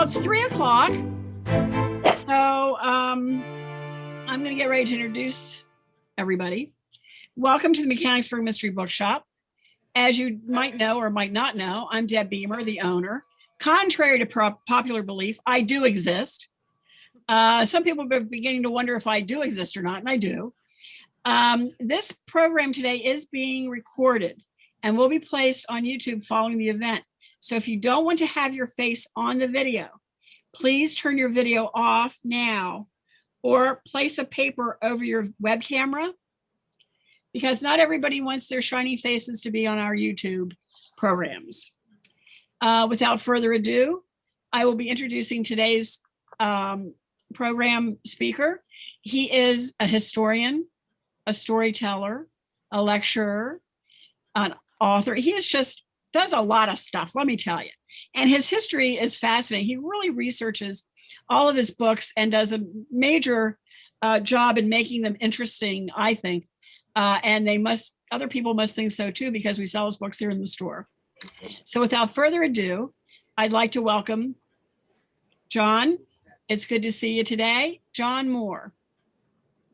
it's 3:00. So I'm going to get ready to introduce everybody. Welcome to the Mechanicsburg Mystery Bookshop. As you might know or might not know, I'm Deb Beamer, the owner. Contrary to popular belief, I do exist. Some people are beginning to wonder if I do exist or not, and I do. This program today is being recorded and will be placed on YouTube following the event. So if you don't want to have your face on the video, please turn your video off now or place a paper over your web camera, because not everybody wants their shiny faces to be on our YouTube programs. Without further ado, I will be introducing today's program speaker. He is a historian, a storyteller, a lecturer, an author. He is just does a lot of stuff, let me tell you. And his history is fascinating. He really researches all of his books and does a major job in making them interesting, I think. And other people must think so too, because we sell his books here in the store. So without further ado, I'd like to welcome John. It's good to see you today. John Moore.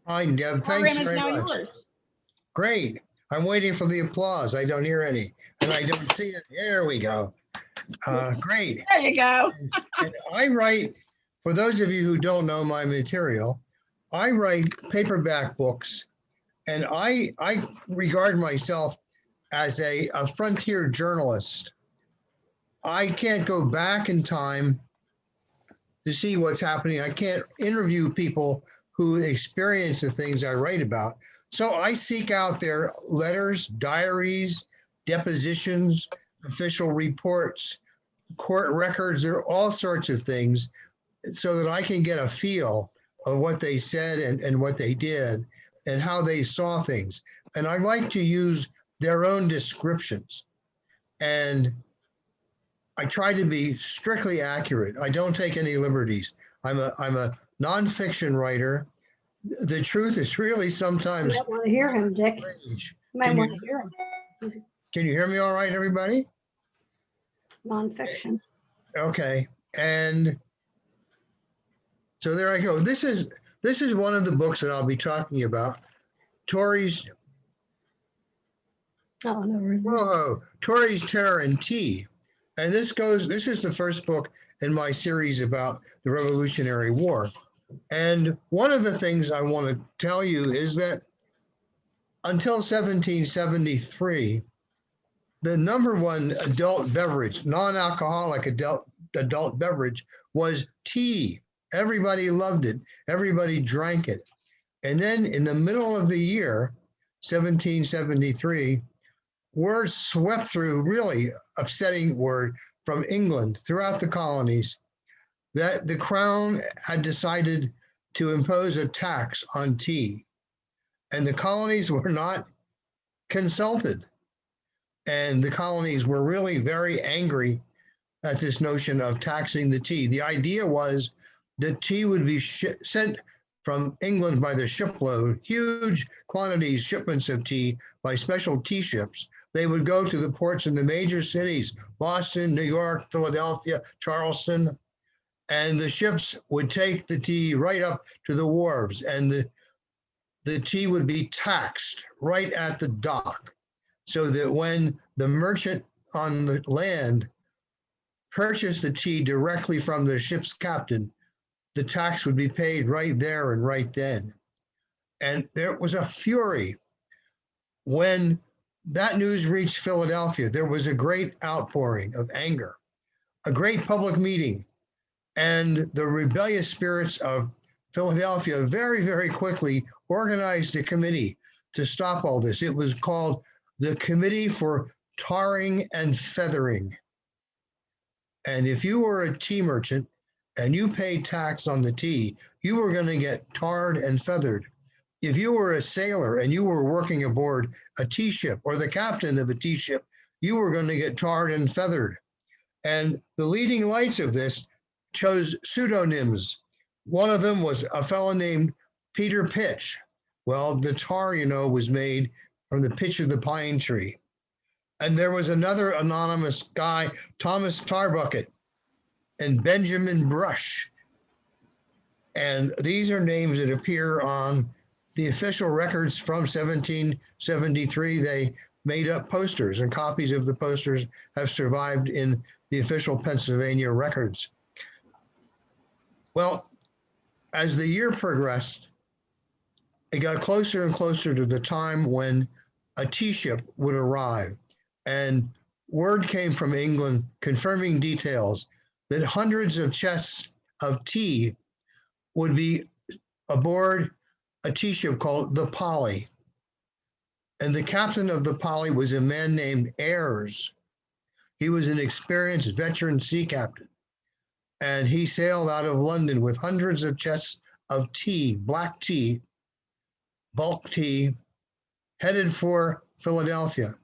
Hi, Deb. Thanks very much. Yours. Great. I'm waiting for the applause. I don't hear any, and I don't see it. There we go. Great. There you go. And I write, for those of you who don't know my material, I write paperback books, and I regard myself as a frontier journalist. I can't go back in time to see what's happening. I can't interview people who experience the things I write about. So I seek out their letters, diaries, depositions, official reports, court records, or all sorts of things, so that I can get a feel of what they said and what they did and how they saw things. And I like to use their own descriptions. And I try to be strictly accurate. I don't take any liberties. I'm a nonfiction writer. The truth is really sometimes. You might want to hear him, Dick. You might want to hear him. Can you hear me all right, everybody? Nonfiction. Okay. And so there I go. This is one of the books that I'll be talking about. Tories. Oh, no. Whoa, Tories, Terror, and Tea. And this is the first book in my series about the Revolutionary War. And one of the things I want to tell you is that until 1773, the number one adult beverage, non-alcoholic adult beverage, was tea. Everybody loved it. Everybody drank it. And then in the middle of the year, 1773, word swept through, really upsetting word from England throughout the colonies, that the Crown had decided to impose a tax on tea. And the colonies were not consulted. And the colonies were really very angry at this notion of taxing the tea. The idea was that tea would be sent from England by the shipload, huge quantities, shipments of tea by special tea ships. They would go to the ports in the major cities, Boston, New York, Philadelphia, Charleston, and the ships would take the tea right up to the wharves, and the tea would be taxed right at the dock, so that when the merchant on the land purchased the tea directly from the ship's captain, the tax would be paid right there and right then. And there was a fury. When that news reached Philadelphia, there was a great outpouring of anger, a great public meeting. And the rebellious spirits of Philadelphia very, very quickly organized a committee to stop all this. It was called the Committee for Tarring and Feathering. And if you were a tea merchant and you paid tax on the tea, you were going to get tarred and feathered. If you were a sailor and you were working aboard a tea ship or the captain of a tea ship, you were going to get tarred and feathered. And the leading lights of this chose pseudonyms. One of them was a fellow named Peter Pitch. Well, the tar, was made from the pitch of the pine tree. And there was another anonymous guy, Thomas Tarbucket. and Benjamin Brush. And these are names that appear on the official records from 1773. They made up posters, and copies of the posters have survived in the official Pennsylvania records. Well, as the year progressed, it got closer and closer to the time when a tea ship would arrive. And word came from England confirming details that hundreds of chests of tea would be aboard a tea ship called the Polly. And the captain of the Polly was a man named Ayres. He was an experienced veteran sea captain. And he sailed out of London with hundreds of chests of tea, black tea, bulk tea, headed for Philadelphia.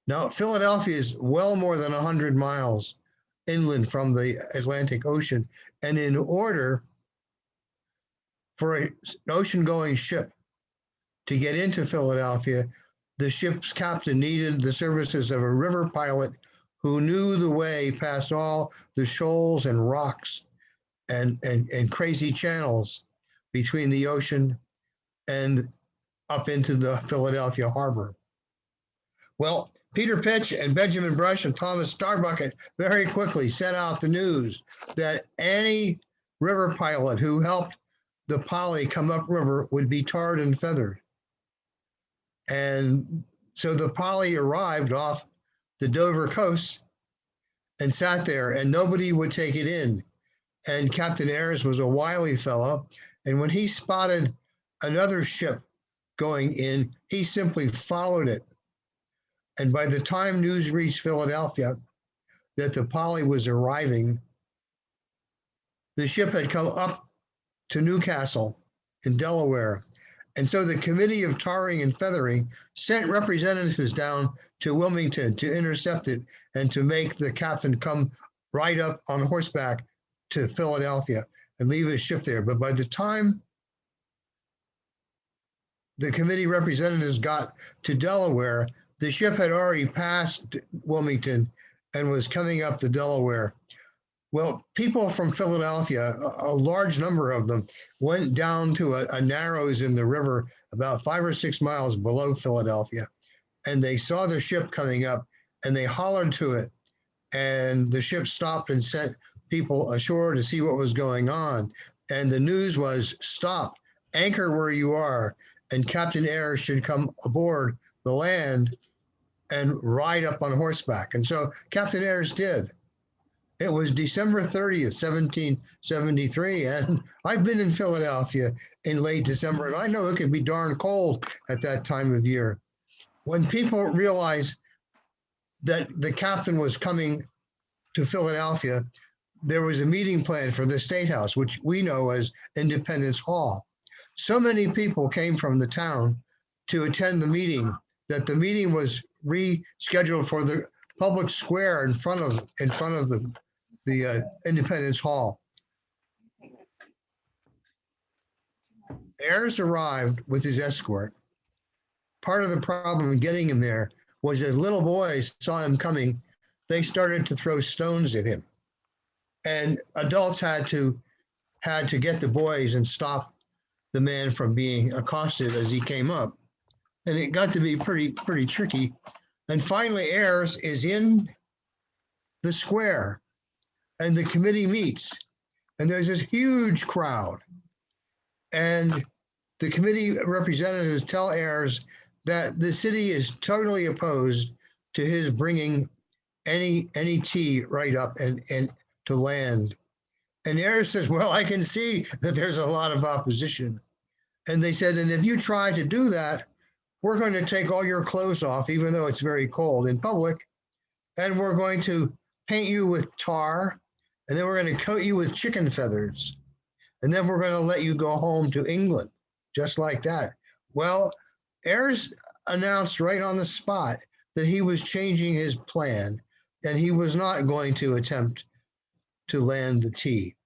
Now, Philadelphia is well more than 100 miles inland from the Atlantic Ocean. And in order for an ocean-going ship to get into Philadelphia, the ship's captain needed the services of a river pilot who knew the way past all the shoals and rocks and crazy channels between the ocean and up into the Philadelphia harbor. Well, Peter Pitch and Benjamin Brush and Thomas Starbucket very quickly sent out the news that any river pilot who helped the Polly come upriver would be tarred and feathered. And so the Polly arrived off the Dover coast and sat there, and nobody would take it in. And Captain Ayres was a wily fellow. And when he spotted another ship going in, he simply followed it. And by the time news reached Philadelphia that the Polly was arriving, the ship had come up to Newcastle in Delaware. And so the Committee of Tarring and Feathering sent representatives down to Wilmington to intercept it and to make the captain come right up on horseback to Philadelphia and leave his ship there. But by the time the committee representatives got to Delaware, the ship had already passed Wilmington and was coming up the Delaware. Well, people from Philadelphia, a large number of them, went down to a narrows in the river about 5 or 6 miles below Philadelphia, and they saw the ship coming up, and they hollered to it, and the ship stopped and sent people ashore to see what was going on. And the news was, stop, anchor where you are, and Captain Ayres should come aboard the land and ride up on horseback. And so Captain Ayres did. It was December 30th, 1773, and I've been in Philadelphia in late December, and I know it can be darn cold at that time of year. When people realized that the captain was coming to Philadelphia, there was a meeting planned for the State House, which we know as Independence Hall. So many people came from the town to attend the meeting that the meeting was rescheduled for the public square in front of the Independence Hall. Ayres arrived with his escort. Part of the problem in getting him there was as little boys saw him coming, they started to throw stones at him. And adults had to get the boys and stop the man from being accosted as he came up. And it got to be pretty tricky. And finally, Ayres is in the square, and the committee meets, and there's this huge crowd. And the committee representatives tell Ayres that the city is totally opposed to his bringing any tea right up and to land. And Ayres says, well, I can see that there's a lot of opposition. And they said, and if you try to do that, we're going to take all your clothes off, even though it's very cold in public, and we're going to paint you with tar, and then we're going to coat you with chicken feathers, and then we're going to let you go home to England, just like that. Well, Ayres announced right on the spot that he was changing his plan, and he was not going to attempt to land the tea.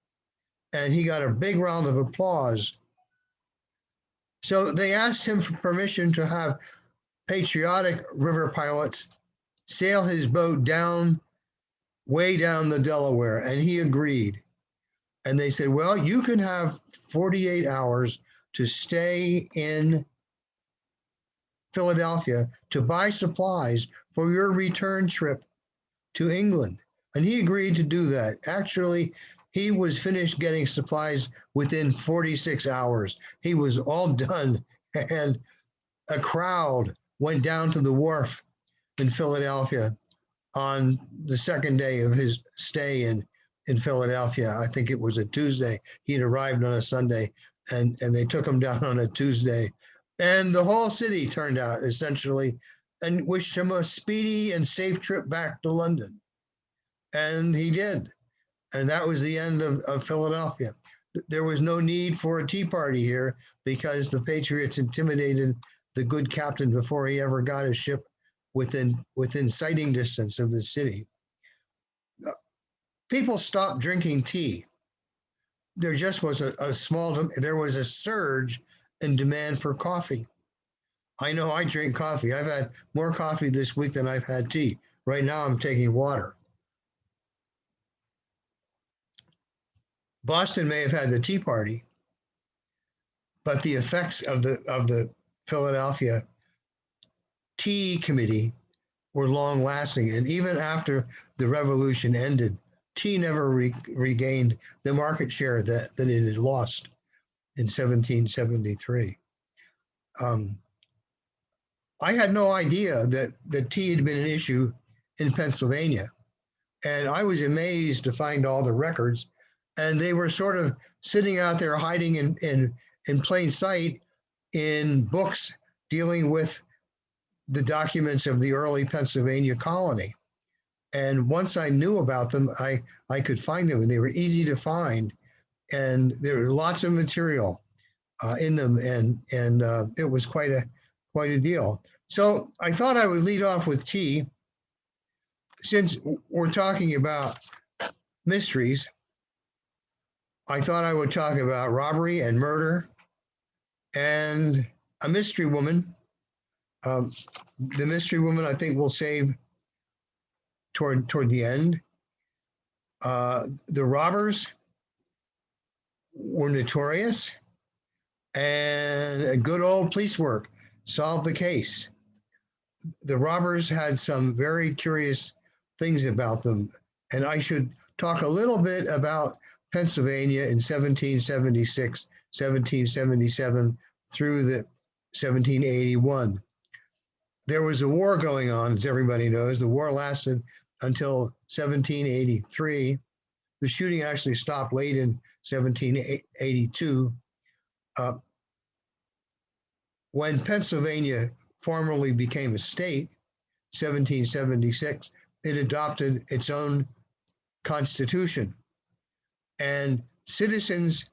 And he got a big round of applause. So they asked him for permission to have patriotic river pilots sail his boat down way down the Delaware, and he agreed. And they said, well, you can have 48 hours to stay in Philadelphia to buy supplies for your return trip to England. And he agreed to do that. Actually, he was finished getting supplies within 46 hours. He was all done, and a crowd went down to the wharf in Philadelphia on the second day of his stay in Philadelphia. I think it was a Tuesday. He'd arrived on a Sunday, and they took him down on a Tuesday. And the whole city turned out, essentially, and wished him a speedy and safe trip back to London. And he did. And that was the end of Philadelphia. There was no need for a tea party here because the Patriots intimidated the good captain before he ever got his ship within sighting distance of the city. People stopped drinking tea. There just was there was a surge in demand for coffee. I know I drink coffee. I've had more coffee this week than I've had tea. Right now I'm taking water. Boston may have had the Tea Party, but the effects of the Philadelphia Tea Committee were long lasting. And even after the revolution ended, tea never regained the market share that it had lost in 1773. I had no idea that tea had been an issue in Pennsylvania. And I was amazed to find all the records, and they were sort of sitting out there hiding in plain sight in books dealing with the documents of the early Pennsylvania colony. And once I knew about them, I could find them, and they were easy to find. And there were lots of material in them, and it was quite a deal. So I thought I would lead off with tea. Since we're talking about mysteries, I thought I would talk about robbery and murder and a mystery woman. The mystery woman, I think, we'll save toward the end. The robbers were notorious, and good old police work solved the case. The robbers had some very curious things about them, and I should talk a little bit about Pennsylvania in 1776, 1777 through the 1781. There was a war going on, as everybody knows. The war lasted until 1783. The shooting actually stopped late in 1782. When Pennsylvania formally became a state, 1776, it adopted its own constitution. And citizens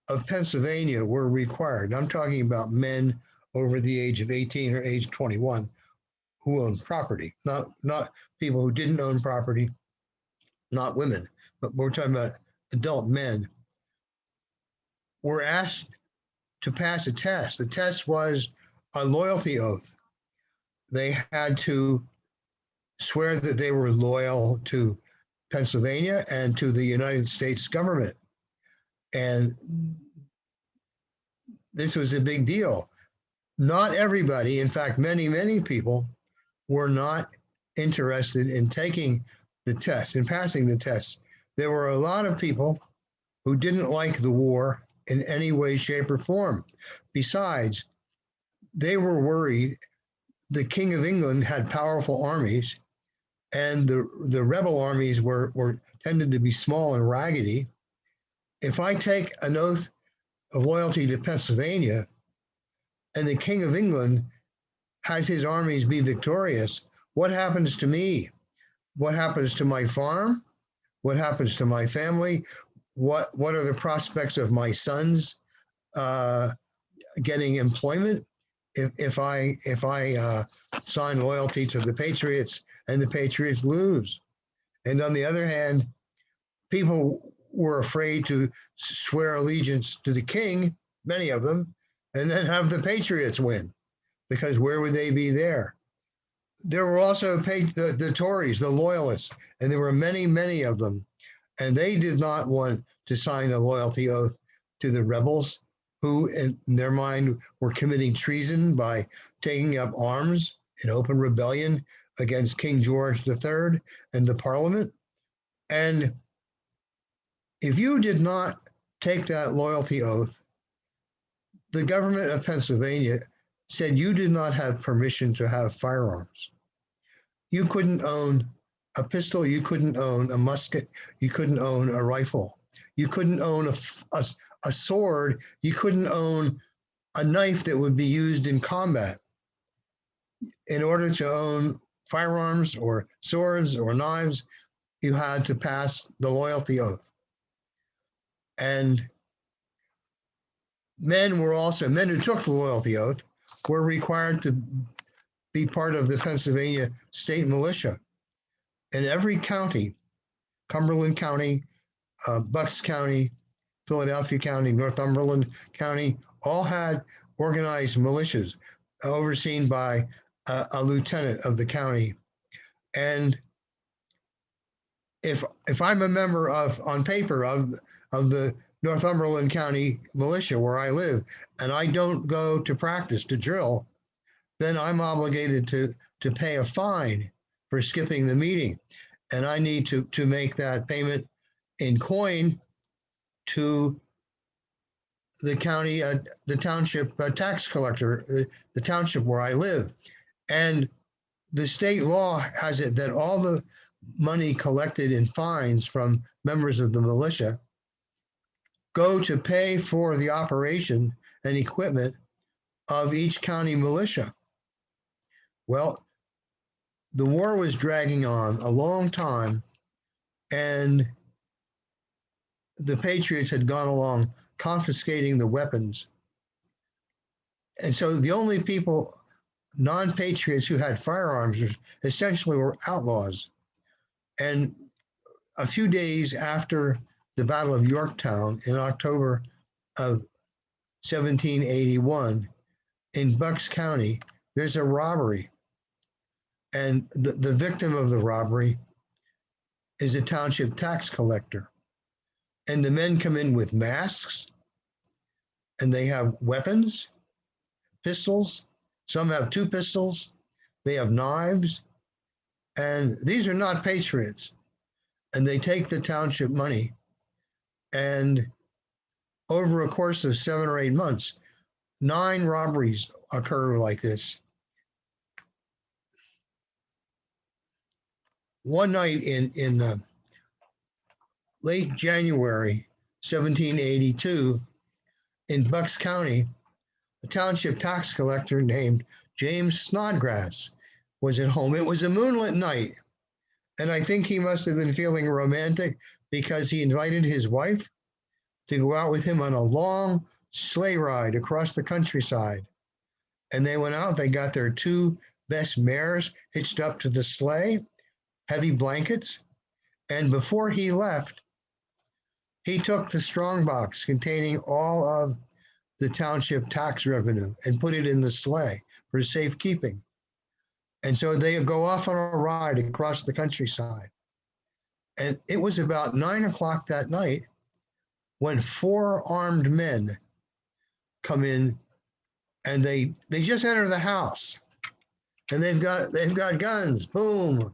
of Pennsylvania were required, I'm talking about men over the age of 18 or age 21 who owned property, not people who didn't own property, not women, but we're talking about adult men, were asked to pass a test. The test was a loyalty oath. They had to swear that they were loyal to Pennsylvania and to the United States government. And this was a big deal. Not everybody, in fact, many people were not interested in taking the test, in passing the test. There were a lot of people who didn't like the war in any way, shape, or form. Besides, they were worried the King of England had powerful armies, and the rebel armies were tended to be small and raggedy. If I take an oath of loyalty to Pennsylvania, and the King of England has his armies be victorious, what happens to me? What happens to my farm? What happens to my family? What are the prospects of my sons getting employment if I sign loyalty to the Patriots and the Patriots lose? And on the other hand, people were afraid to swear allegiance to the king, many of them, and then have the Patriots win, because where would they be there? there were also the Tories, the loyalists, and there were many, many of them. And they did not want to sign a loyalty oath to the rebels who, in their mind, were committing treason by taking up arms in open rebellion against King George III and the Parliament. And if you did not take that loyalty oath, the government of Pennsylvania said you did not have permission to have firearms. You couldn't own a pistol, you couldn't own a musket, you couldn't own a rifle, you couldn't own a sword, you couldn't own a knife that would be used in combat. In order to own firearms or swords or knives, you had to pass the loyalty oath. And men who took the loyalty oath were required to be part of the Pennsylvania state militia. In every county, Cumberland County, Bucks County, Philadelphia County, Northumberland County, all had organized militias overseen by a lieutenant of the county. And if I'm a member on paper of the Northumberland County militia where I live, and I don't go to practice to drill, then I'm obligated to pay a fine for skipping the meeting. And I need to make that payment in coin to the county, the township tax collector, the township where I live. And the state law has it that all the money collected in fines from members of the militia go to pay for the operation and equipment of each county militia. Well, the war was dragging on a long time, and the Patriots had gone along confiscating the weapons. And so the only people, non-patriots, who had firearms essentially were outlaws. And a few days after the Battle of Yorktown in October of 1781, in Bucks County, there's a robbery. And the victim of the robbery is a township tax collector. And the men come in with masks, and they have weapons, pistols. Some have 2 pistols. They have knives. And these are not patriots. And they take the township money. And over a course of 7 or 8 months, 9 robberies occur like this. One night in late January 1782, in Bucks County, a township tax collector named James Snodgrass was at home. It was a moonlit night, and I think he must have been feeling romantic because he invited his wife to go out with him on a long sleigh ride across the countryside. And they went out, they got their 2 best mares hitched up to the sleigh, heavy blankets, and before he left, he took the strongbox containing all of the township tax revenue and put it in the sleigh for safekeeping. And so they go off on a ride across the countryside. And it was about 9 o'clock that night when 4 armed men come in, and they just enter the house, and they've got guns, boom.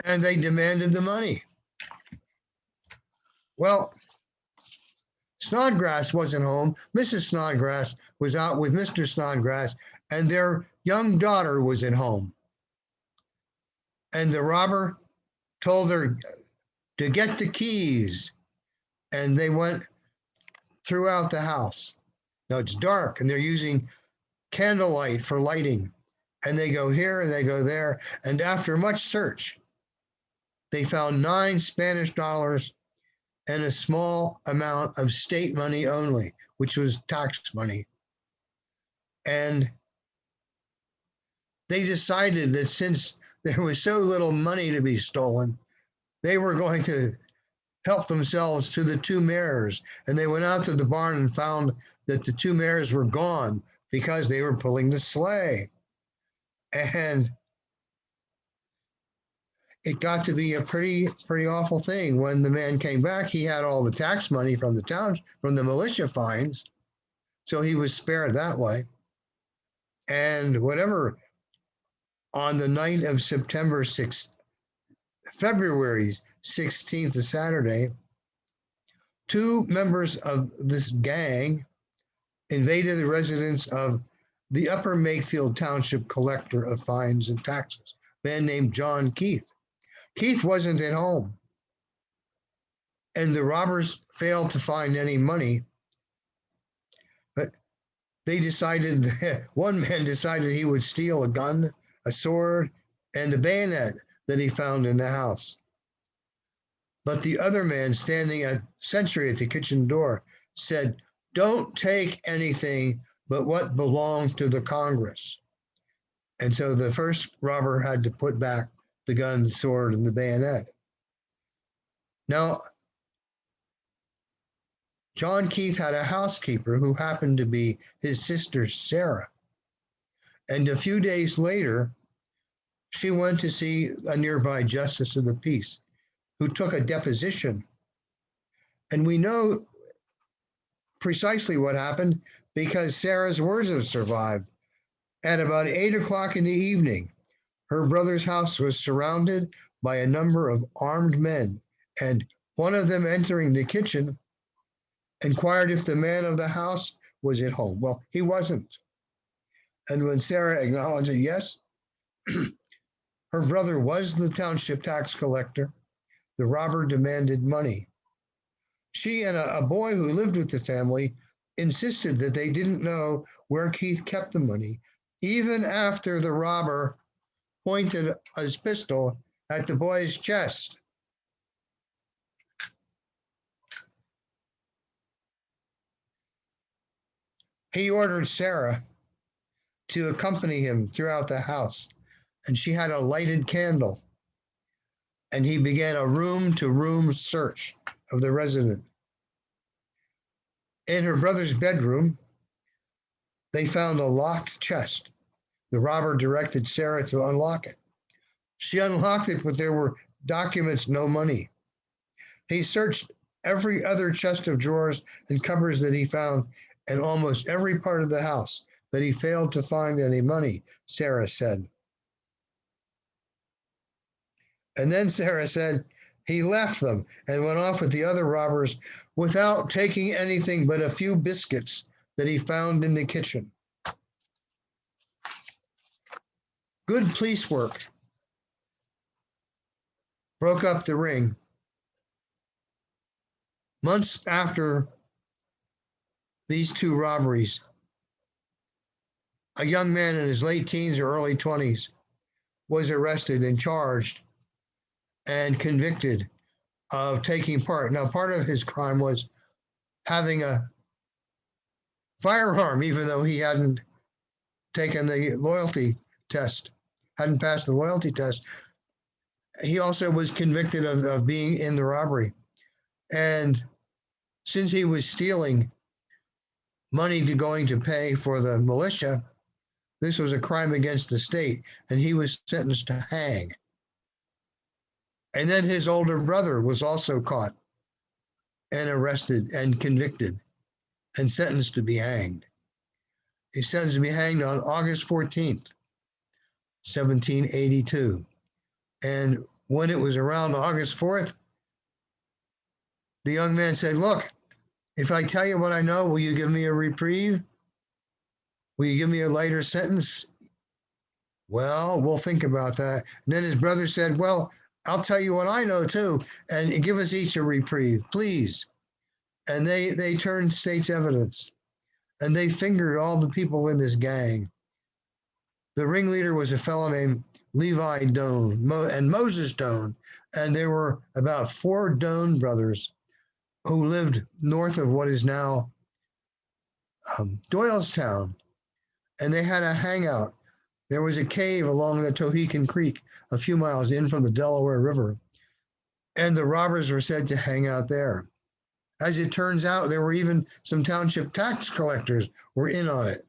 And they demanded the money. Well, Snodgrass wasn't home. Mrs. Snodgrass was out with Mr. Snodgrass, and their young daughter was at home. And the robber told her to get the keys, and they went throughout the house. Now it's dark, and they're using candlelight for lighting, and they go here and they go there, and after much search, they found 9 Spanish dollars and a small amount of state money only, which was tax money. And they decided that since there was so little money to be stolen, they were going to help themselves to the 2 mares. And they went out to the barn and found that the 2 mares were gone because they were pulling the sleigh. And it got to be a pretty awful thing. When the man came back, he had all the tax money from the town, from the militia fines. So he was spared that way. And whatever, on the night of February 16th, a Saturday, 2 members of this gang invaded the residence of the Upper Makefield Township collector of fines and taxes, a man named John Keith. Keith wasn't at home, and the robbers failed to find any money. But they decided, one man decided he would steal a gun, a sword, and a bayonet that he found in the house. But the other man, standing at sentry at the kitchen door, said, "Don't take anything but what belonged to the Congress." And so the first robber had to put back the gun, the sword, and the bayonet. Now, John Keith had a housekeeper who happened to be his sister, Sarah. And a few days later, she went to see a nearby justice of the peace who took a deposition. And we know precisely what happened because Sarah's words have survived. At about 8 o'clock in the evening, her brother's house was surrounded by a number of armed men, and one of them, entering the kitchen, inquired if the man of the house was at home. Well, he wasn't. And when Sarah acknowledged that yes, her brother was the township tax collector, the robber demanded money. She and a boy who lived with the family insisted that they didn't know where Keith kept the money, even after the robber pointed his pistol at the boy's chest. He ordered Sarah to accompany him throughout the house, and she had a lighted candle, and he began a room-to-room search of the resident. In her brother's bedroom, they found a locked chest. The robber directed Sarah to unlock it. She unlocked it, but there were documents, no money. He searched every other chest of drawers and cupboards that he found in almost every part of the house, but he failed to find any money, Sarah said. And then Sarah said he left them and went off with the other robbers without taking anything but a few biscuits that he found in the kitchen. Good police work broke up the ring. Months after these 2 robberies, a young man in his late teens or early 20s was arrested and charged and convicted of taking part. Now, part of his crime was having a firearm, even though he hadn't taken the loyalty test, hadn't passed the loyalty test. He also was convicted of being in the robbery. And since he was stealing money going to pay for the militia, this was a crime against the state, and he was sentenced to hang. And then his older brother was also caught and arrested and convicted and sentenced to be hanged. He's sentenced to be hanged on August 14th, 1782. And when it was around August 4th, the young man said, "Look, if I tell you what I know, will you give me a reprieve? Will you give me a lighter sentence?" "Well, we'll think about that." And then his brother said, "Well, I'll tell you what I know too, and give us each a reprieve, please." And they turned state's evidence, and they fingered all the people in this gang. The ringleader was a fellow named Levi Doan and Moses Doan, and there were about 4 Doan brothers who lived north of what is now Doylestown, and they had a hangout. There was a cave along the Tohican Creek, a few miles in from the Delaware River, and the robbers were said to hang out there. As it turns out, there were even some township tax collectors were in on it.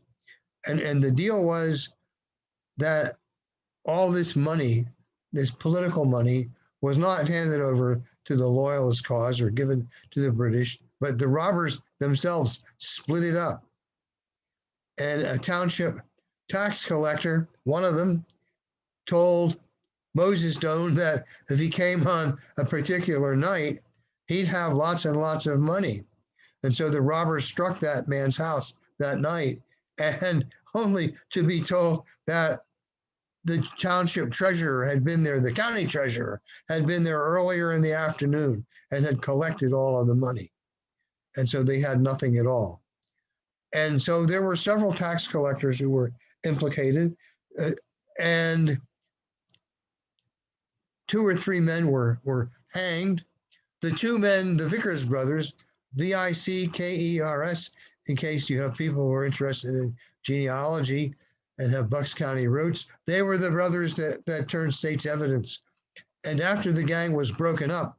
And the deal was that all this money, this political money, was not handed over to the Loyalist cause or given to the British, but the robbers themselves split it up. And a township tax collector, one of them, told Moses Doane that if he came on a particular night, he'd have lots and lots of money. And so the robbers struck that man's house that night, and only to be told that the township treasurer had been there, the county treasurer had been there earlier in the afternoon and had collected all of the money. And so they had nothing at all. And so there were several tax collectors who were implicated, and 2 or 3 men were hanged. The 2 men, the Vickers brothers, Vickers, in case you have people who are interested in genealogy and have Bucks County roots, they were the brothers that turned state's evidence. And after the gang was broken up,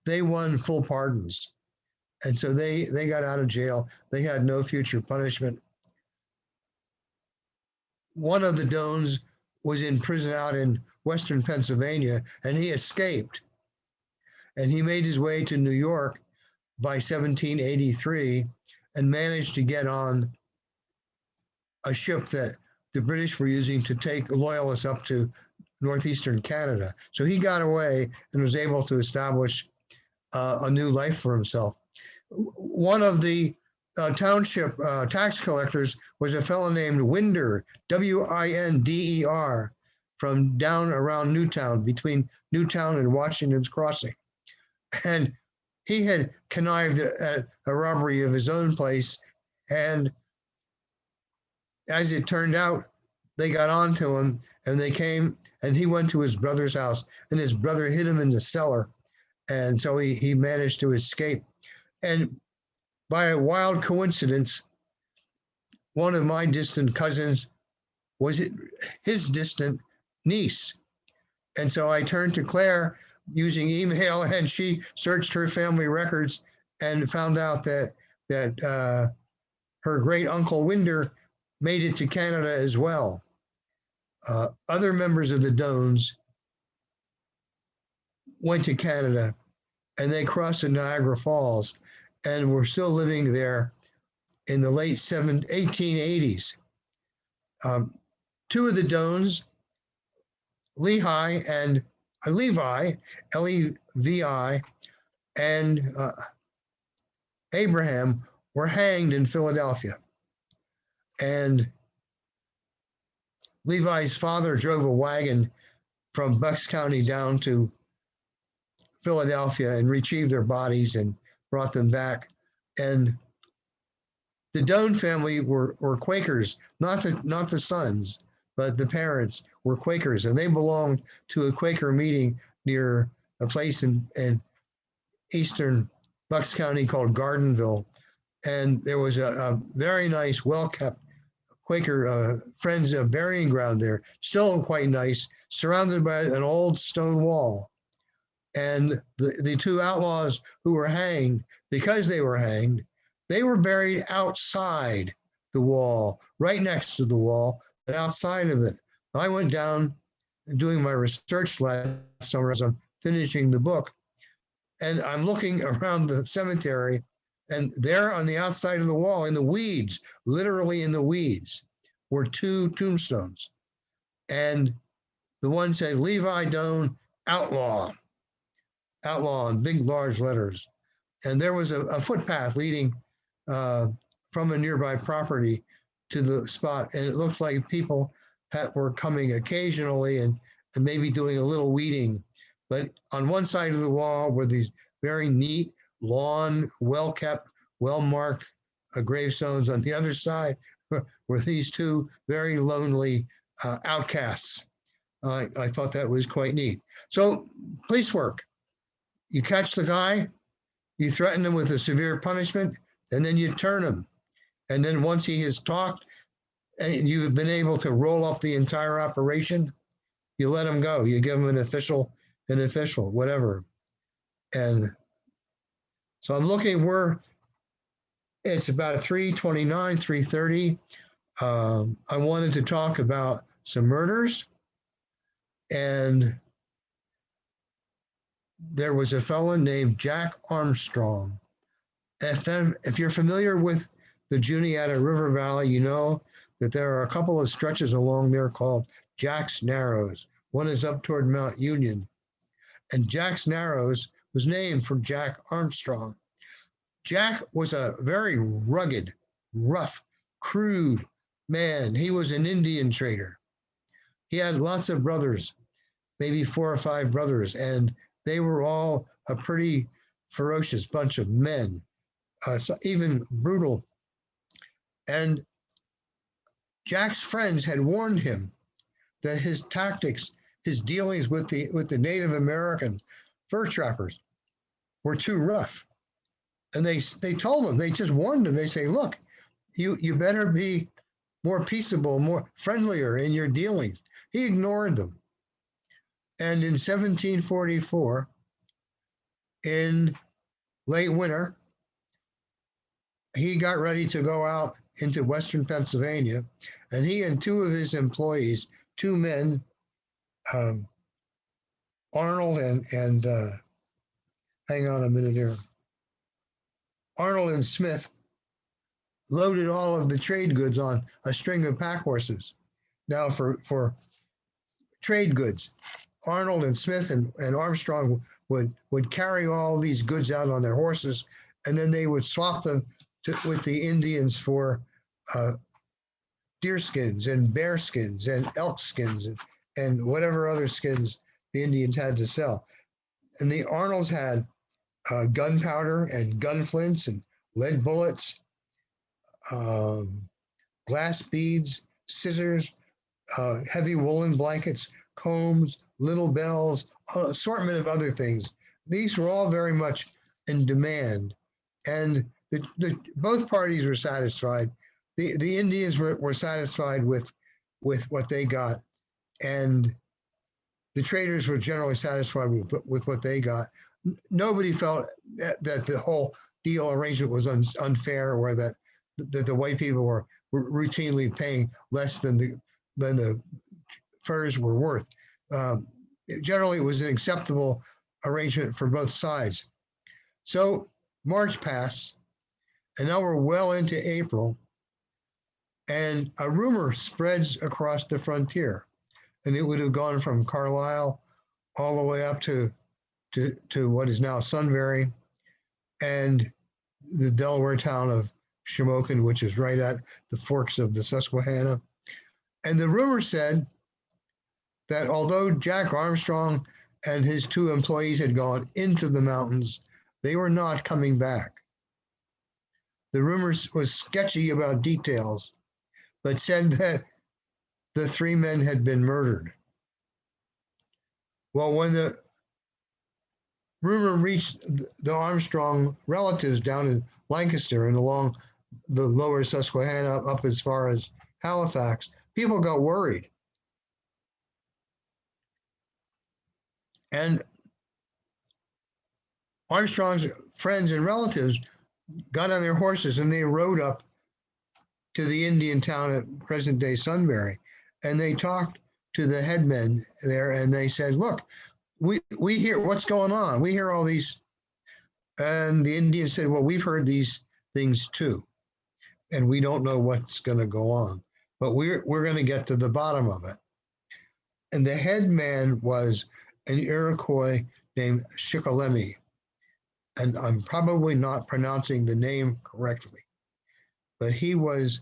they won full pardons. And so they got out of jail. They had no future punishment. One of the Doanes was in prison out in Western Pennsylvania, and he escaped. And he made his way to New York by 1783 and managed to get on a ship that the British were using to take Loyalists up to northeastern Canada. So he got away and was able to establish a new life for himself. One of the township tax collectors was a fellow named Winder, Winder, from down around Newtown, between Newtown and Washington's Crossing. And he had connived at a robbery of his own place. And as it turned out, they got onto him, and they came, and he went to his brother's house, and his brother hid him in the cellar. And so he managed to escape. And by a wild coincidence, one of my distant cousins was his distant niece. And so I turned to Claire using email, and she searched her family records and found out that her great uncle Winder made it to Canada as well. Other members of the Doanes went to Canada, and they crossed the Niagara Falls and were still living there in the late 1880s. 2 of the Doanes, Levi, L-E-V-I, and Abraham were hanged in Philadelphia. And Levi's father drove a wagon from Bucks County down to Philadelphia and retrieved their bodies and brought them back. And the Doane family were Quakers, not the sons, but the parents were Quakers, and they belonged to a Quaker meeting near a place in eastern Bucks County called Gardenville. And there was a very nice, well-kept Quaker Friends burying ground there, still quite nice, surrounded by an old stone wall. And the 2 outlaws who were hanged, because they were hanged, they were buried outside the wall, right next to the wall, but outside of it. I went down doing my research last summer as I'm finishing the book, and I'm looking around the cemetery, and there on the outside of the wall, in the weeds, literally in the weeds, were 2 tombstones. And the one said, Levi Doane, outlaw in big, large letters. And there was a footpath leading from a nearby property to the spot. And it looked like people were coming occasionally and maybe doing a little weeding. But on one side of the wall were these very neat, lawn, well-kept, well-marked gravestones. On the other side were these 2 very lonely outcasts. I thought that was quite neat. So police work. You catch the guy, you threaten him with a severe punishment, and then you turn him. And then once he has talked and you've been able to roll up the entire operation, you let him go. You give him an official, whatever. And so I'm looking it's about 3:29, 3:30. I wanted to talk about some murders, and there was a fellow named Jack Armstrong. If you're familiar with the Juniata River Valley, you know that there are a couple of stretches along there called Jack's Narrows. One is up toward Mount Union, and Jack's Narrows was named for Jack Armstrong. Jack was a very rugged, rough, crude man. He was an Indian trader. He had lots of brothers, maybe 4 or 5 brothers, and they were all a pretty ferocious bunch of men, so even brutal. And Jack's friends had warned him that his tactics, his dealings with the Native American fur trappers were too rough. And they told him, they just warned him. They say, look, you better be more peaceable, more friendlier in your dealings. He ignored them. And in 1744, in late winter, he got ready to go out into Western Pennsylvania, and he and 2 of his employees, 2 men, Arnold and hang on a minute here, Arnold and Smith, loaded all of the trade goods on a string of pack horses. Now for trade goods, Arnold and Smith and Armstrong would carry all these goods out on their horses, and then they would swap them with the Indians for deer skins and bear skins and elk skins and whatever other skins the Indians had to sell. And the Arnolds had gunpowder and gun flints and lead bullets, glass beads, scissors, heavy woolen blankets, combs, little bells, an assortment of other things. These were all very much in demand, and both parties were satisfied. The Indians were satisfied with what they got, and the traders were generally satisfied with what they got. Nobody felt that the whole deal arrangement was unfair, or that the white people were routinely paying less than the furs were worth. Generally, it was an acceptable arrangement for both sides. So March passed, and now we're well into April, and a rumor spreads across the frontier, and it would have gone from Carlisle all the way up to what is now Sunbury, and the Delaware town of Shamokin, which is right at the forks of the Susquehanna. And the rumor said that although Jack Armstrong and his 2 employees had gone into the mountains, they were not coming back. The rumor was sketchy about details, but said that the 3 men had been murdered. Well, when the rumor reached the Armstrong relatives down in Lancaster and along the lower Susquehanna up as far as Halifax, people got worried. And Armstrong's friends and relatives got on their horses and they rode up to the Indian town at present-day Sunbury, and they talked to the headmen there, and they said, look, we hear what's going on. We hear all these. And the Indians said, well, we've heard these things too, and we don't know what's going to go on, but we're going to get to the bottom of it. And the head man was an Iroquois named Shikellamy, and I'm probably not pronouncing the name correctly, but he was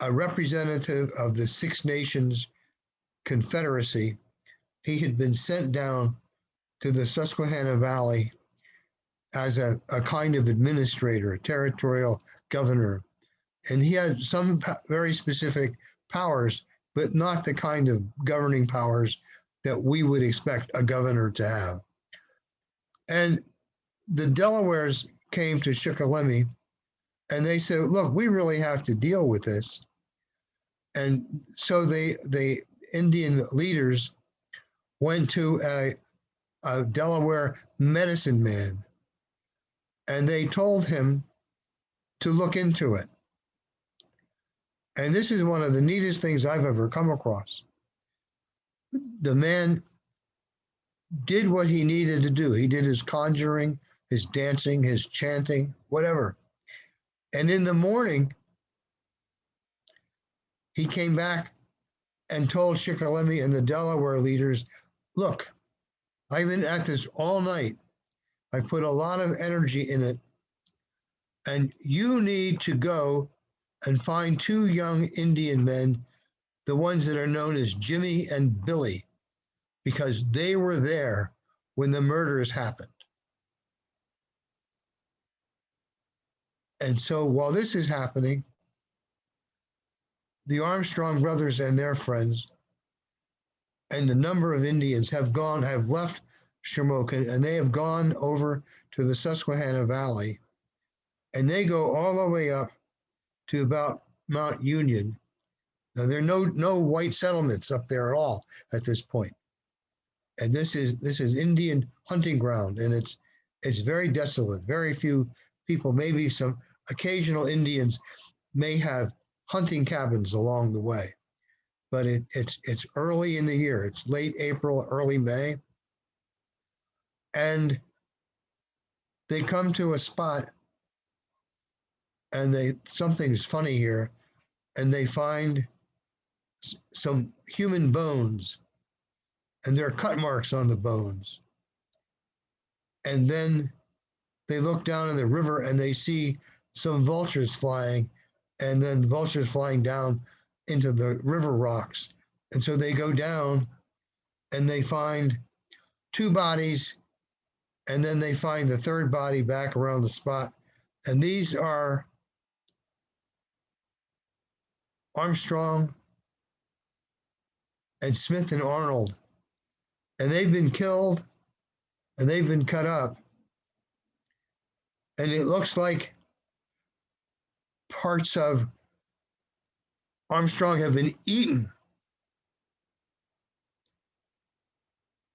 a representative of the Six Nations Confederacy. He had been sent down to the Susquehanna Valley as a kind of administrator, a territorial governor. And he had some very specific powers, but not the kind of governing powers that we would expect a governor to have. And the Delawares came to Shikellamy, and they said, look, we really have to deal with this. And so the Indian leaders went to a Delaware medicine man, and they told him to look into it. And this is one of the neatest things I've ever come across. The man did what he needed to do. He did his conjuring, his dancing, his chanting, whatever. And in the morning, he came back and told Shikellamy and the Delaware leaders, look, I've been at this all night. I put a lot of energy in it. And you need to go and find two young Indian men, the ones that are known as Jimmy and Billy, because they were there when the murders happened. And so while this is happening, the Armstrong brothers and their friends and a number of Indians have left Shamokin, and they have gone over to the Susquehanna Valley, and they go all the way up to about Mount Union. Now, there are no white settlements up there at all at this point. And this is Indian hunting ground, and it's very desolate. Very few people, maybe some occasional Indians may have hunting cabins along the way. But it's early in the year. It's late April, early May. And they come to a spot, and something's funny here, and they find some human bones, and there are cut marks on the bones. And then they look down in the river and they see some vultures flying, and then vultures flying down into the river rocks. And so they go down and they find two bodies, and then they find the third body back around the spot. And these are Armstrong and Smith and Arnold. And they've been killed and they've been cut up. And it looks like parts of Armstrong have been eaten.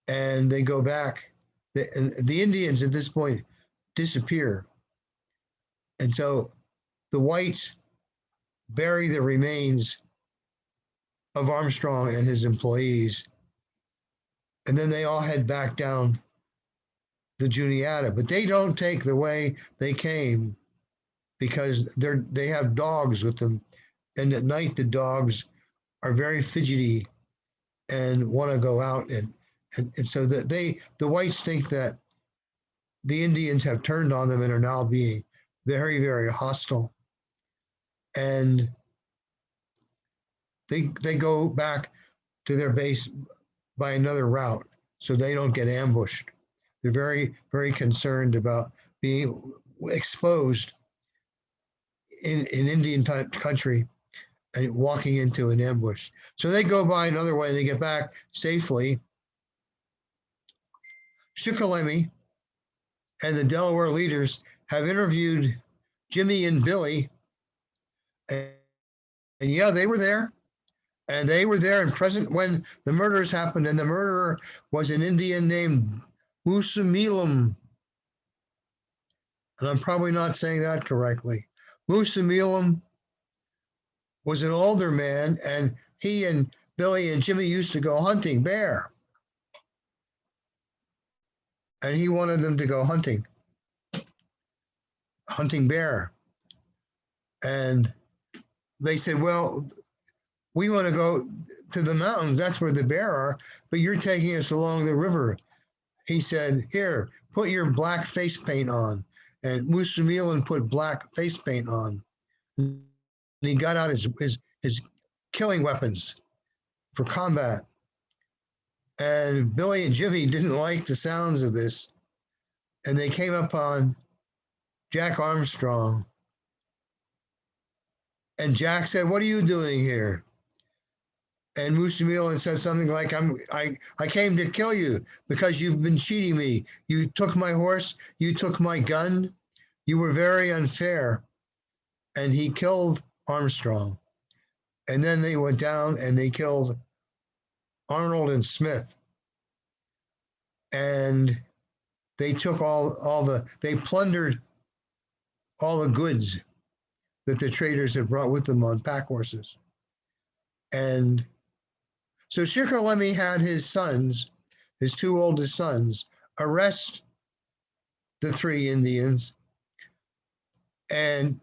And they go back. The Indians at this point disappear. And so the whites bury the remains of Armstrong and his employees. And then they all head back down the Juniata, but they don't take the way they came because they have dogs with them. And at night, the dogs are very fidgety and want to go out. And so that the whites think that the Indians have turned on them and are now being very, very hostile. And they go back to their base by another route so they don't get ambushed. They're very, very concerned about being exposed in Indian country and walking into an ambush. So they go by another way and they get back safely. Shikellamy and the Delaware leaders have interviewed Jimmy and Billy. And yeah, they were there. And they were there and present when the murders happened. And the murderer was an Indian named Musamilam. And I'm probably not saying that correctly. Musamilam was an older man, and he and Billy and Jimmy used to go hunting bear. And he wanted them to go hunting bear. And they said, well, we want to go to the mountains. That's where the bear are, but you're taking us along the river. He said, here, put your black face paint on. And Musamilan put black face paint on. And he got out his killing weapons for combat. And Billy and Jimmy didn't like the sounds of this. And they came upon Jack Armstrong. And Jack said, what are you doing here? And Musamilan said something like, I came to kill you because you've been cheating me. You took my horse, you took my gun. You were very unfair. And he killed Armstrong. And then they went down and they killed Arnold and Smith. And they took they plundered all the goods that the traders had brought with them on pack horses. And so Shikellamy had his sons, his two oldest sons, arrest the three Indians, and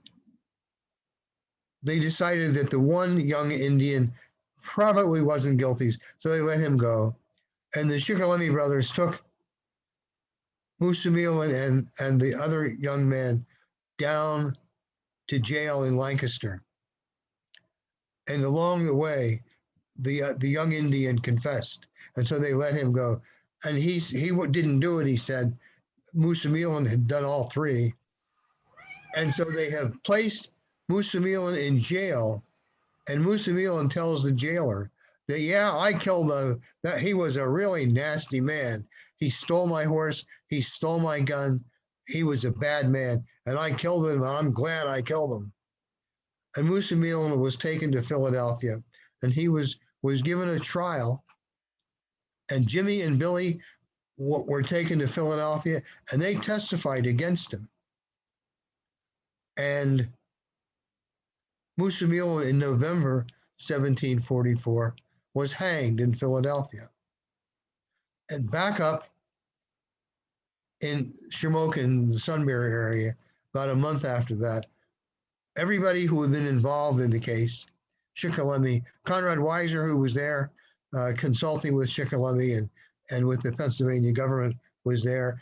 they decided that the one young Indian probably wasn't guilty, so they let him go. And the Shikellamy brothers took Musamil and the other young man down to jail in Lancaster. And along the way, the young Indian confessed, and so they let him go. And he didn't do it, he said. Musamil had done all three. And so they have placed Musamil in jail, and Musamil tells the jailer that, yeah, I killed that he was a really nasty man. He stole my horse, he stole my gun, he was a bad man, and I killed him, and I'm glad I killed him. And Musamil was taken to Philadelphia, and he was given a trial, and Jimmy and Billy were taken to Philadelphia, and they testified against him. And Musamil in November 1744 was hanged in Philadelphia. And back up in Shamokin, the Sunbury area, about a month after that, everybody who had been involved in the case, Shikellamy, Conrad Weiser, who was there consulting with Shikellamy and with the Pennsylvania government, was there,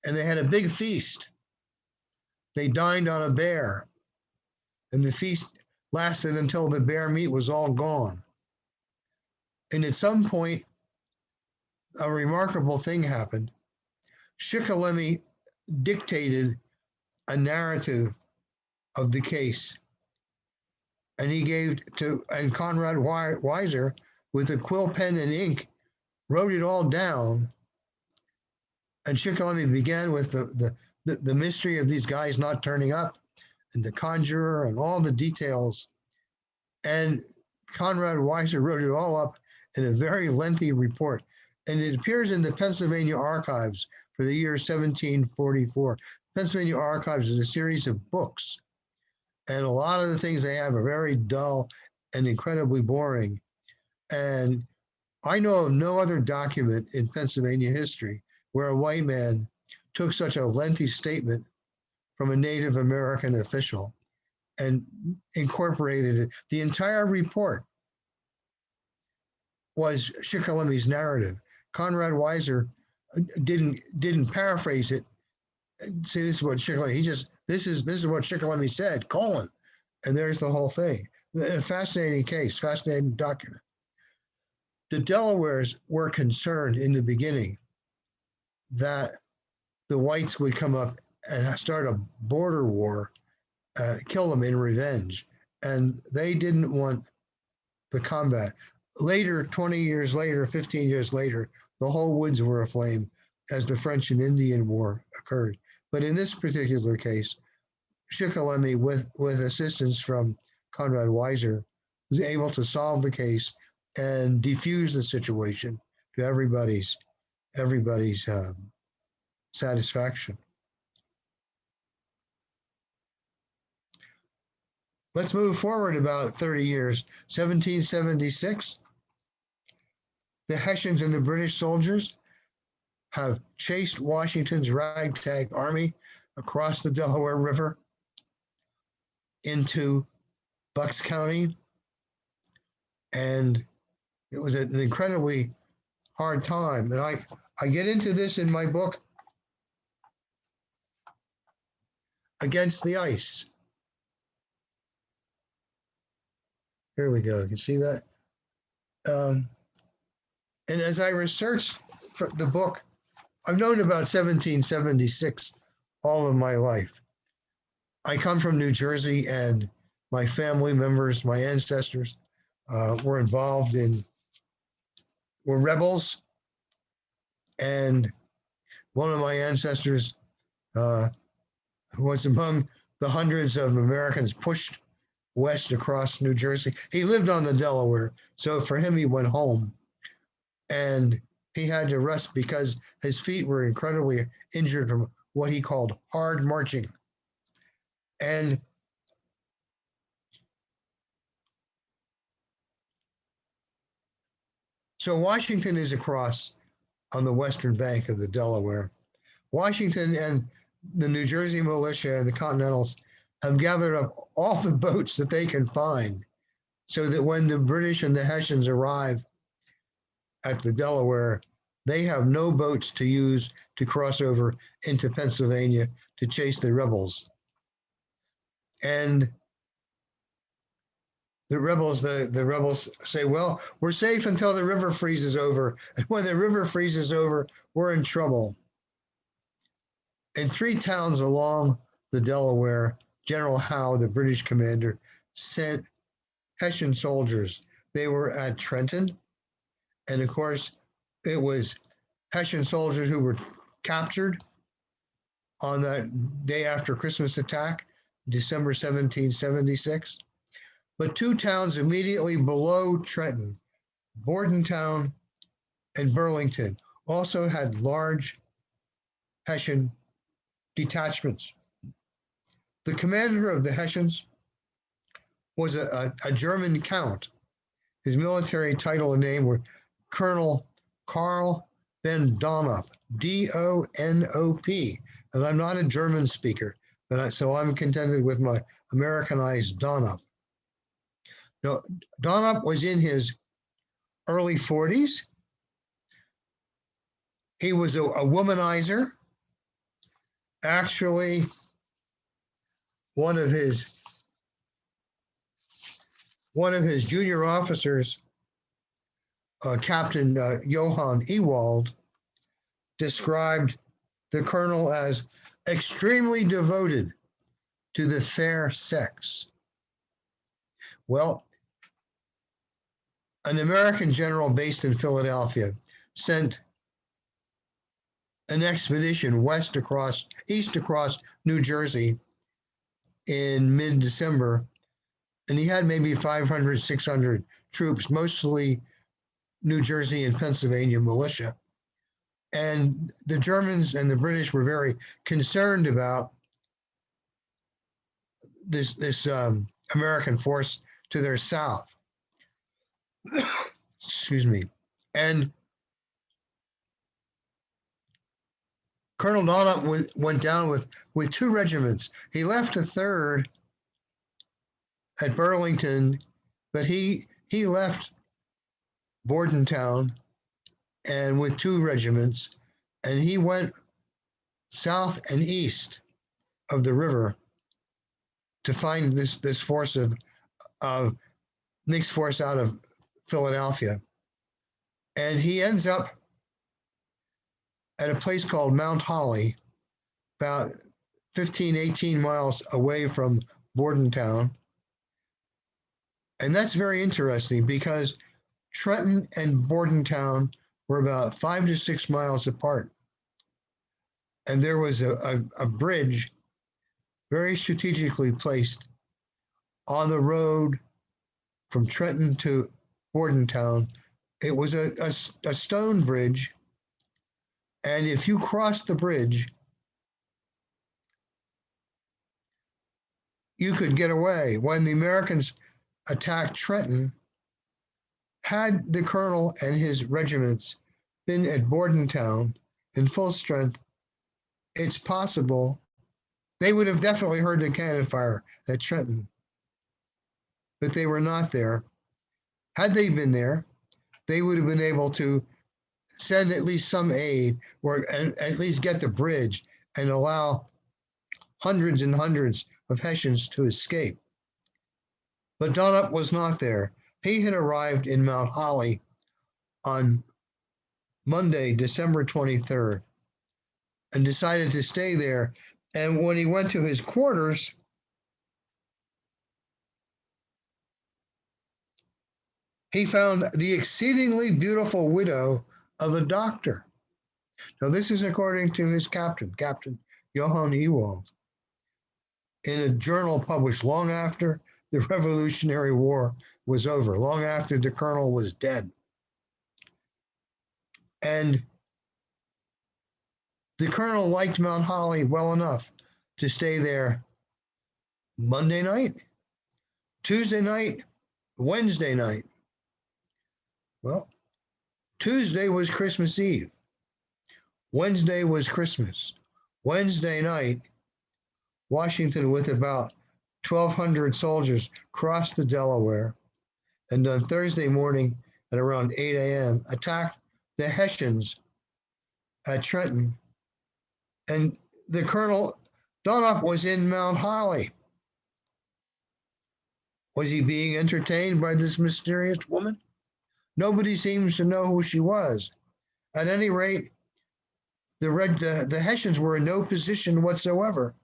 and they had a big feast. They dined on a bear, and the feast lasted until the bear meat was all gone. And at some point, a remarkable thing happened. Shikellamy dictated a narrative of the case, and he gave to, and Conrad Weiser, with a quill pen and ink, wrote it all down. And Shikellamy began with the mystery of these guys not turning up, and the conjurer, and all the details. And Conrad Weiser wrote it all up in a very lengthy report. And it appears in the Pennsylvania Archives for the year 1744. Pennsylvania Archives is a series of books, and a lot of the things they have are very dull and incredibly boring. And I know of no other document in Pennsylvania history where a white man took such a lengthy statement from a Native American official and incorporated it. The entire report was Shikelamy's narrative. Conrad Weiser didn't paraphrase it and say this is what Shikellamy, this is what Shikellamy said, colon, and there's the whole thing. A fascinating case, fascinating document. The Delawares were concerned in the beginning that the whites would come up and start a border war, kill them in revenge, and they didn't want the combat. Later, 20 years later, 15 years later, the whole woods were aflame as the French and Indian War occurred. But in this particular case, Shikellamy, with assistance from Conrad Weiser, was able to solve the case and defuse the situation to everybody's satisfaction. Let's move forward about 30 years. 1776, the Hessians and the British soldiers have chased Washington's ragtag army across the Delaware River into Bucks County. And it was an incredibly hard time. And I get into this in my book, Against the Ice. Here we go. You can see that? And as I researched for the book, I've known about 1776 all of my life. I come from New Jersey, and my family members, my ancestors, were involved were rebels. And one of my ancestors was among the hundreds of Americans pushed west across New Jersey. He lived on the Delaware, so for him, he went home. And he had to rest because his feet were incredibly injured from what he called hard marching. And So Washington is across on the western bank of the Delaware. Washington and the New Jersey militia and the Continentals have gathered up all the boats that they can find so that when the British and the Hessians arrive at the Delaware, they have no boats to use to cross over into Pennsylvania to chase the rebels. And the rebels say, well, we're safe until the river freezes over. And when the river freezes over, we're in trouble. In 3 towns along the Delaware, General Howe, the British commander, sent Hessian soldiers. They were at Trenton. And of course, it was Hessian soldiers who were captured on that day after Christmas attack, December 1776. But 2 towns immediately below Trenton, Bordentown and Burlington, also had large Hessian detachments. The commander of the Hessians was a German count. His military title and name were Colonel Karl von Donop, D-O-N-O-P. And I'm not a German speaker, so I'm contented with my Americanized Donop. Now, Donop was in his early 40s. He was a womanizer. Actually, one of his junior officers, Captain Johann Ewald, described the colonel as extremely devoted to the fair sex. Well, an American general based in Philadelphia sent an expedition east across New Jersey in mid-December, and he had maybe 500, 600 troops, mostly New Jersey and Pennsylvania militia. And the Germans and the British were very concerned about this American force to their south. Excuse me. And Colonel Donop went down with 2 regiments. He left a 3rd at Burlington, but he left Bordentown and with 2 regiments, and he went south and east of the river to find this force of mixed force out of Philadelphia. And he ends up at a place called Mount Holly, about 15, 18 miles away from Bordentown. And that's very interesting because Trenton and Bordentown were about 5 to 6 miles apart. And there was a bridge very strategically placed on the road from Trenton to Bordentown. It was a stone bridge. And if you crossed the bridge, you could get away. When the Americans attacked Trenton, had the colonel and his regiments been at Bordentown in full strength, it's possible they would have definitely heard the cannon fire at Trenton. But they were not there. Had they been there, they would have been able to send at least some aid or at least get the bridge and allow hundreds and hundreds of Hessians to escape. But Donop was not there. He had arrived in Mount Holly on Monday, December 23rd, and decided to stay there. And when he went to his quarters, he found the exceedingly beautiful widow of a doctor. Now, this is according to his captain, Captain Johann Ewald, in a journal published long after the Revolutionary War was over, long after the colonel was dead. And the colonel liked Mount Holly well enough to stay there Monday night, Tuesday night, Wednesday night. Well, Tuesday was Christmas Eve. Wednesday was Christmas. Wednesday night, Washington, with about 1,200 soldiers, crossed the Delaware, and on Thursday morning at around 8 a.m., attacked the Hessians at Trenton. And the Colonel Donop was in Mount Holly. Was he being entertained by this mysterious woman? Nobody seems to know who she was. At any rate, the Hessians were in no position whatsoever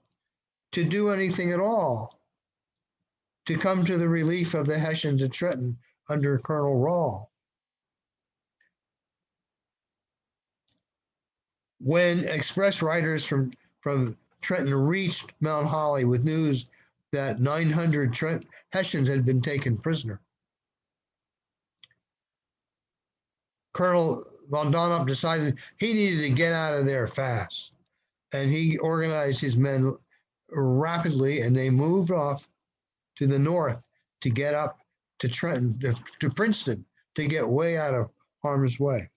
to do anything at all to come to the relief of the Hessians at Trenton under Colonel Rahl. When express riders from Trenton reached Mount Holly with news that 900 Hessians had been taken prisoner, Colonel von Donop decided he needed to get out of there fast. And he organized his men rapidly, and they moved off to the north to get up to Trenton, to Princeton, to get way out of harm's way.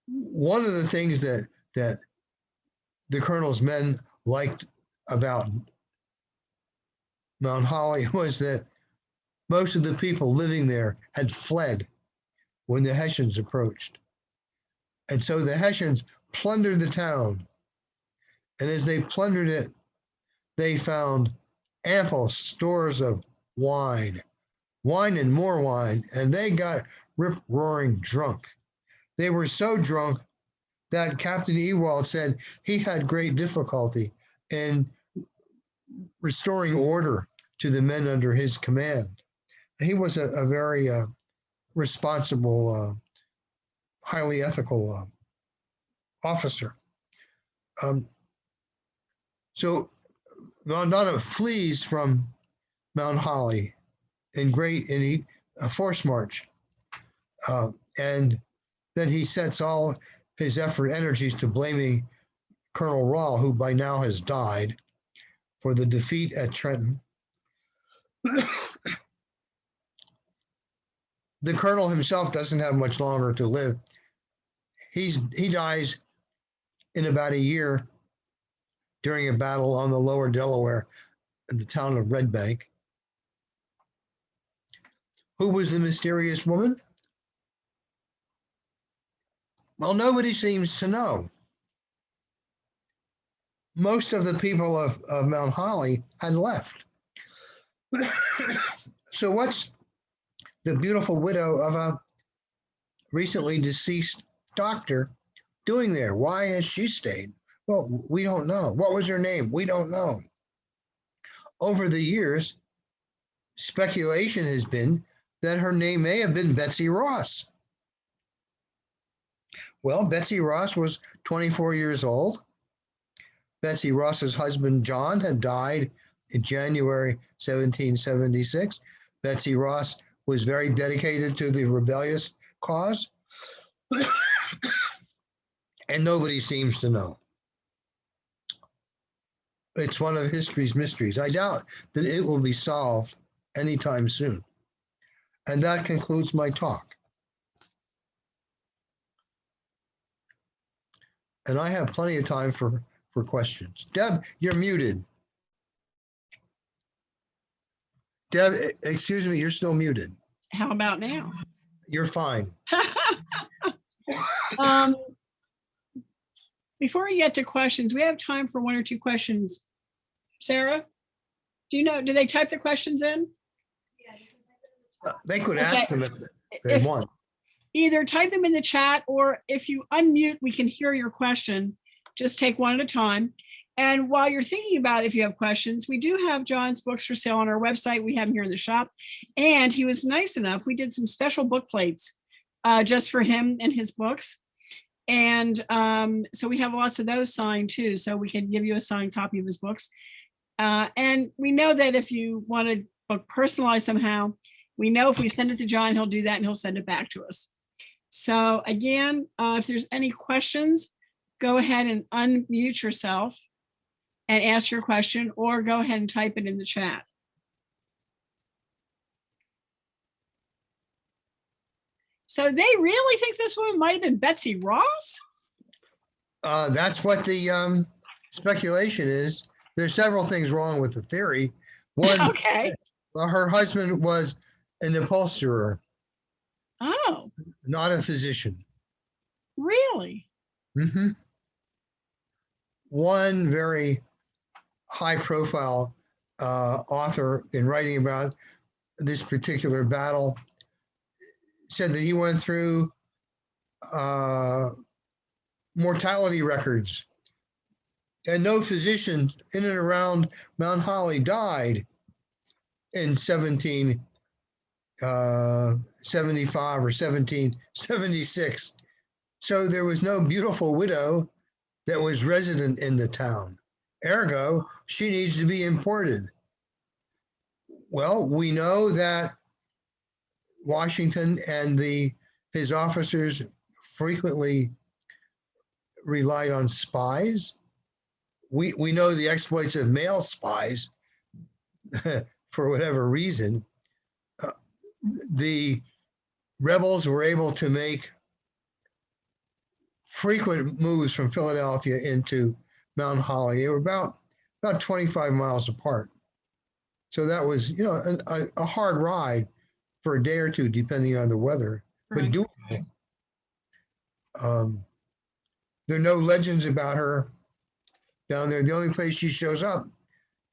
One of the things that the colonel's men liked about Mount Holly was that most of the people living there had fled when the Hessians approached. And so the Hessians plundered the town. And as they plundered it, they found ample stores of wine and more wine, and they got rip-roaring drunk. They were so drunk that Captain Ewald said he had great difficulty in restoring order to the men under his command. He was a very responsible, highly ethical officer. So von Donop flees from Mount Holly in a forced march, and then he sets all his energies to blaming Colonel Rahl, who by now has died, for the defeat at Trenton. The colonel himself doesn't have much longer to live. He dies in about a year during a battle on the lower Delaware in the town of Red Bank. Who was the mysterious woman? Well, nobody seems to know. Most of the people of Mount Holly had left. So what's the beautiful widow of a recently deceased doctor doing there? Why has she stayed? Well, we don't know. What was her name? We don't know. Over the years, speculation has been that her name may have been Betsy Ross. Well, Betsy Ross was 24 years old. Betsy Ross's husband, John, had died in January 1776. Betsy Ross was very dedicated to the rebellious cause, and nobody seems to know. It's one of history's mysteries. I doubt that it will be solved anytime soon. And that concludes my talk. And I have plenty of time for questions. Deb, you're muted. Deb, excuse me, you're still muted. How about now? You're fine. Before we get to questions, we have time for one or two questions. Sarah, do they type the questions in? They could ask them if they want. Either type them in the chat, or if you unmute, we can hear your question. Just take one at a time. And while you're thinking about if you have questions, we do have John's books for sale on our website. We have them here in the shop. And he was nice enough. We did some special book plates just for him and his books. And so we have lots of those signed too. So we can give you a signed copy of his books. And we know that if you want a book personalized somehow, we know if we send it to John, he'll do that and he'll send it back to us. So again, if there's any questions, go ahead and unmute yourself and ask your question, or go ahead and type it in the chat. So they really think this woman might have been Betsy Ross? That's what the speculation is. There's several things wrong with the theory. One, Okay. her husband was an upholsterer, Oh, not a physician. really? Hmm. One very high-profile author in writing about this particular battle said that he went through mortality records, and no physician in and around Mount Holly died in 1775 or 1776. So there was no beautiful widow that was resident in the town. Ergo, she needs to be imported. Well, we know that Washington and his officers frequently relied on spies. We know the exploits of male spies for whatever reason. The rebels were able to make frequent moves from Philadelphia into Mount Holly. They were about 25 miles apart. So that was, a hard ride for a day or two, depending on the weather, but Right. doable. There are no legends about her down there. The only place she shows up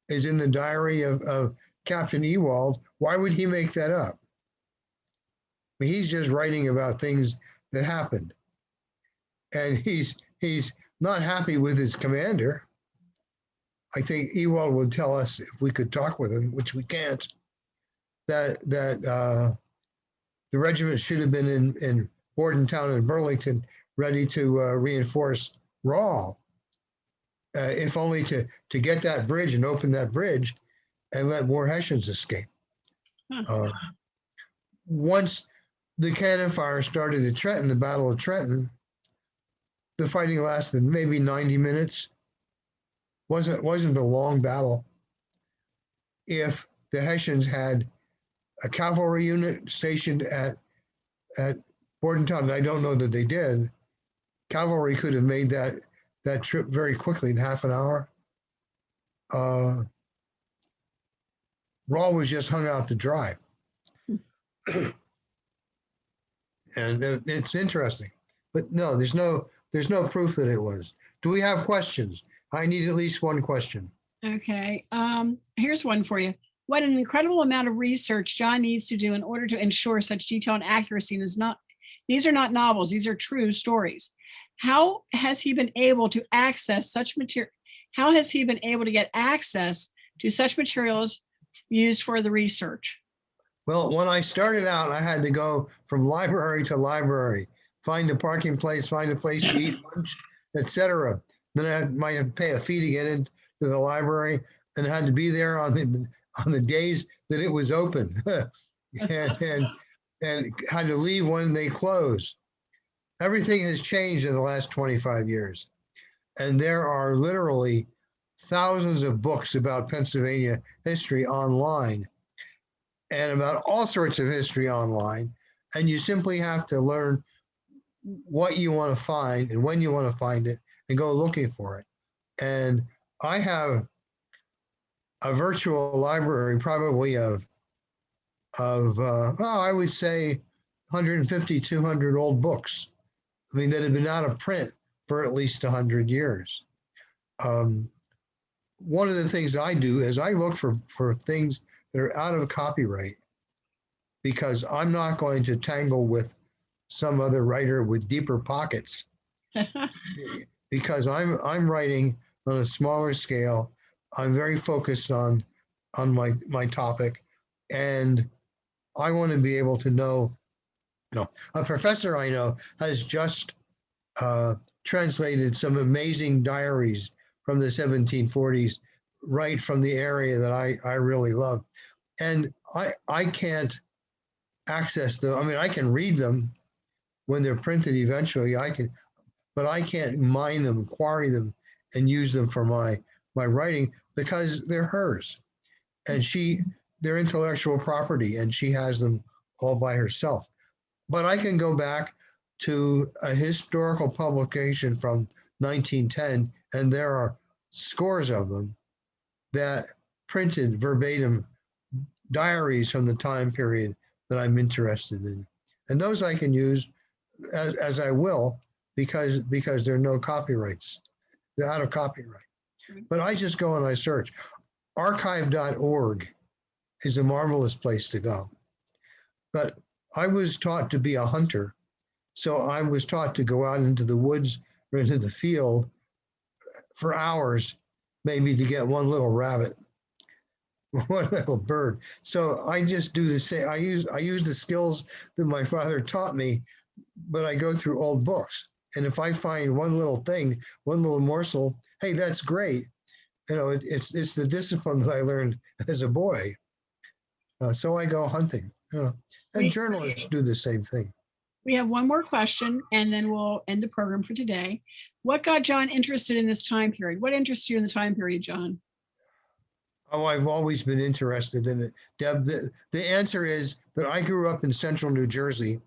is in the diary of Captain Ewald. Why would he make that up? I mean, he's just writing about things that happened. And he's not happy with his commander. I think Ewald would tell us, if we could talk with him, which we can't, that the regiment should have been in Bordentown and Burlington, ready to reinforce Raw, if only to get that bridge and open that bridge and let more Hessians escape. Once the cannon fire started at Trenton, the Battle of Trenton, the fighting lasted maybe 90 minutes. Wasn't a long battle. If the Hessians had a cavalry unit stationed at Bordentown, and I don't know that they did, cavalry could have made that trip very quickly in half an hour. Raw was just hung out to dry. And it's interesting. But no, there's no proof that it was. Do we have questions? I need at least one question. Okay. Here's one for you. What an incredible amount of research John needs to do in order to ensure such detail and accuracy. These are not novels. These are true stories. How has he been able to access such material? How has he been able to get access to such materials used for the research? Well, when I started out, I had to go from library to library, find a parking place, find a place to eat lunch, etc. Then I might have to pay a fee to get into the library, and I had to be there on the days that it was open, and had to leave when they closed. Everything has changed in the last 25 years, and there are literally thousands of books about Pennsylvania history online, and about all sorts of history online, and you simply have to learn what you want to find and when you want to find it and go looking for it. And I have a virtual library probably of I would say 150, 200 old books. I mean, that have been out of print for at least 100 years. One of the things I do is I look for things that are out of copyright, because I'm not going to tangle with some other writer with deeper pockets, because I'm writing on a smaller scale. I'm very focused on my topic, and I want to be able to know. A professor I know has just translated some amazing diaries from the 1740s, right from the area that I really love. And I can't access them. I mean, I can read them when they're printed eventually. But I can't mine them, quarry them, and use them for my writing, because they're hers. And they're intellectual property, and she has them all by herself. But I can go back to a historical publication from 1910, and there are scores of them that printed verbatim diaries from the time period that I'm interested in. And those I can use as I will, because there are no copyrights. They're out of copyright. But I just go and I search. Archive.org is a marvelous place to go. But I was taught to be a hunter. So I was taught to go out into the woods or into the field for hours, maybe to get one little rabbit, one little bird. So I just do the same. I use the skills that my father taught me, but I go through old books. And if I find one little thing, one little morsel, hey, that's great. You know, it's the discipline that I learned as a boy. So I go hunting. And journalists do the same thing. We have one more question, and then we'll end the program for today. What got John interested in this time period? What interests you in the time period, John? Oh, I've always been interested in it, Deb. The answer is that I grew up in central New Jersey,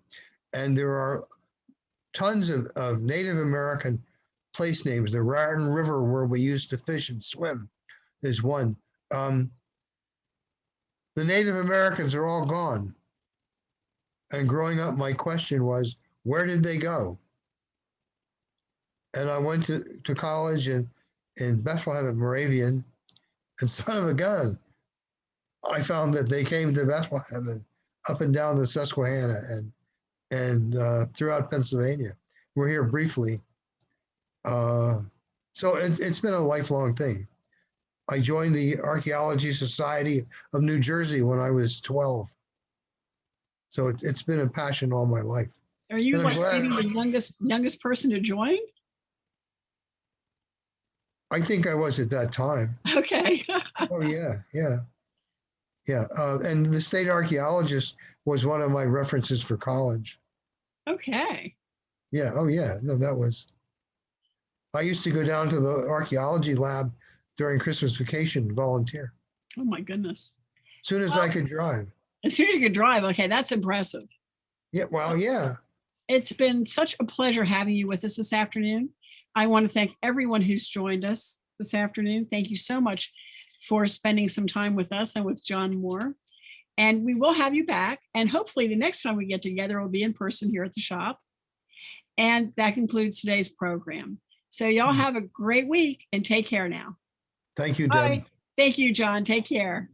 and there are tons of Native American place names. The Robbery River, where we used to fish and swim, is one. The Native Americans are all gone. And growing up, my question was, where did they go? And I went to college in Bethlehem at Moravian, and son of a gun, I found that they came to Bethlehem and up and down the Susquehanna and throughout Pennsylvania. We're here briefly. So it's been a lifelong thing. I joined the Archaeology Society of New Jersey when I was 12. So it's been a passion all my life. Are you And I'm like glad- maybe the youngest person to join? I think I was at that time. Okay. Oh yeah. And the state archaeologist was one of my references for college. Okay. Yeah. Oh yeah. No, that was. I used to go down to the archaeology lab during Christmas vacation and volunteer. Oh my goodness. As soon as I could drive. As soon as you could drive, okay, that's impressive. Yeah. Well, yeah. It's been such a pleasure having you with us this afternoon. I want to thank everyone who's joined us this afternoon. Thank you so much for spending some time with us and with John Moore. And we will have you back. And hopefully the next time we get together will be in person here at the shop. And that concludes today's program. So y'all have a great week and take care now. Thank you, Deb. Bye. Thank you, John. Take care.